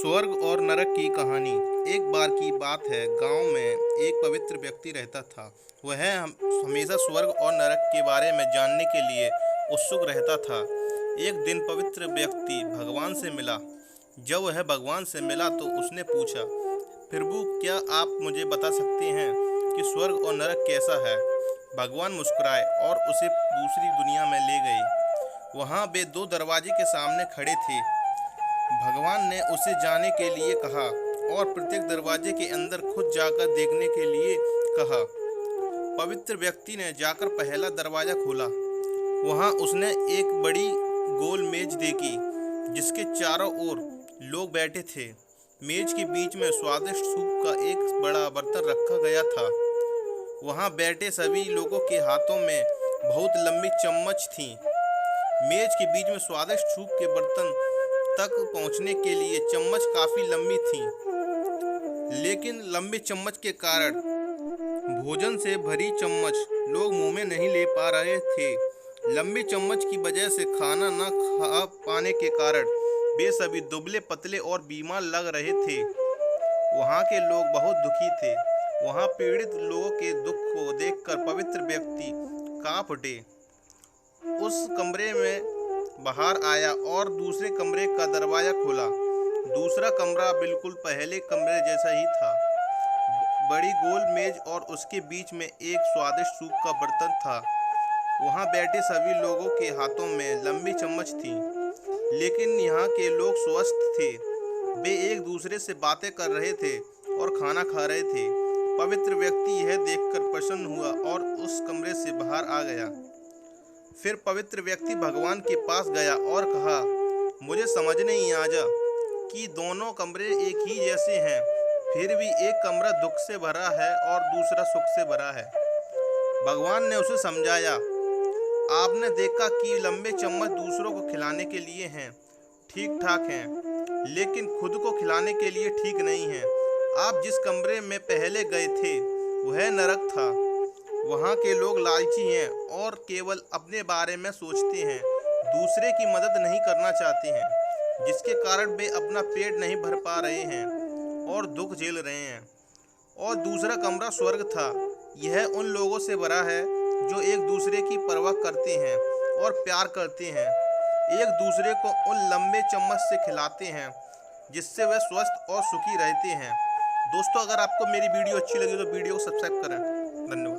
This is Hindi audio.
स्वर्ग और नरक की कहानी। एक बार की बात है, गांव में एक पवित्र व्यक्ति रहता था। वह हमेशा स्वर्ग और नरक के बारे में जानने के लिए उत्सुक रहता था। एक दिन पवित्र व्यक्ति भगवान से मिला। जब वह भगवान से मिला तो उसने पूछा, प्रभु, क्या आप मुझे बता सकते हैं कि स्वर्ग और नरक कैसा है? भगवान मुस्कुराए और उसे दूसरी दुनिया में ले गए। वहां वे दो दरवाजे के सामने खड़े थे। भगवान ने उसे जाने के लिए कहा और प्रत्येक दरवाजे के अंदर खुद जाकर देखने के लिए कहा। पवित्र व्यक्ति ने जाकर पहला दरवाजा खोला। वहां उसने एक बड़ी गोल मेज देखी जिसके चारों ओर लोग बैठे थे। मेज के बीच में स्वादिष्ट सूप का एक बड़ा बर्तन रखा गया था। वहां बैठे सभी लोगों के हाथों में बहुत लंबी चम्मच थी। मेज के बीच में स्वादिष्ट सूप के बर्तन तक पहुंचने के लिए चम्मच काफी लंबी थी, लेकिन लंबे चम्मच के कारण भोजन से भरी चम्मच लोग मुंह में नहीं ले पा रहे थे। लंबी चम्मच की वजह से खाना न खा पाने के कारण वे सभी दुबले पतले और बीमार लग रहे थे। वहां के लोग बहुत दुखी थे। वहां पीड़ित लोगों के दुख को देखकर पवित्र व्यक्ति कांप उठे। उस कमरे में बाहर आया और दूसरे कमरे का दरवाजा खोला। दूसरा कमरा बिल्कुल पहले कमरे जैसा ही था। बड़ी गोल मेज और उसके बीच में एक स्वादिष्ट सूप का बर्तन था। वहां बैठे सभी लोगों के हाथों में लंबी चम्मच थी, लेकिन यहाँ के लोग स्वस्थ थे। वे एक दूसरे से बातें कर रहे थे और खाना खा रहे थे। पवित्र व्यक्ति यह देखकर प्रसन्न हुआ और उस कमरे से बाहर आ गया। फिर पवित्र व्यक्ति भगवान के पास गया और कहा, मुझे समझ नहीं आया कि दोनों कमरे एक ही जैसे हैं, फिर भी एक कमरा दुख से भरा है और दूसरा सुख से भरा है। भगवान ने उसे समझाया, आपने देखा कि लंबे चम्मच दूसरों को खिलाने के लिए हैं, ठीक ठाक हैं, लेकिन खुद को खिलाने के लिए ठीक नहीं हैं। आप जिस कमरे में पहले गए थे वह नरक था। वहाँ के लोग लालची हैं और केवल अपने बारे में सोचते हैं, दूसरे की मदद नहीं करना चाहते हैं, जिसके कारण वे अपना पेट नहीं भर पा रहे हैं और दुख झेल रहे हैं। और दूसरा कमरा स्वर्ग था। यह उन लोगों से भरा है जो एक दूसरे की परवाह करते हैं और प्यार करते हैं, एक दूसरे को उन लंबे चम्मच से खिलाते हैं जिससे वे स्वस्थ और सुखी रहते हैं। दोस्तों, अगर आपको मेरी वीडियो अच्छी लगी तो वीडियो को सब्सक्राइब करें।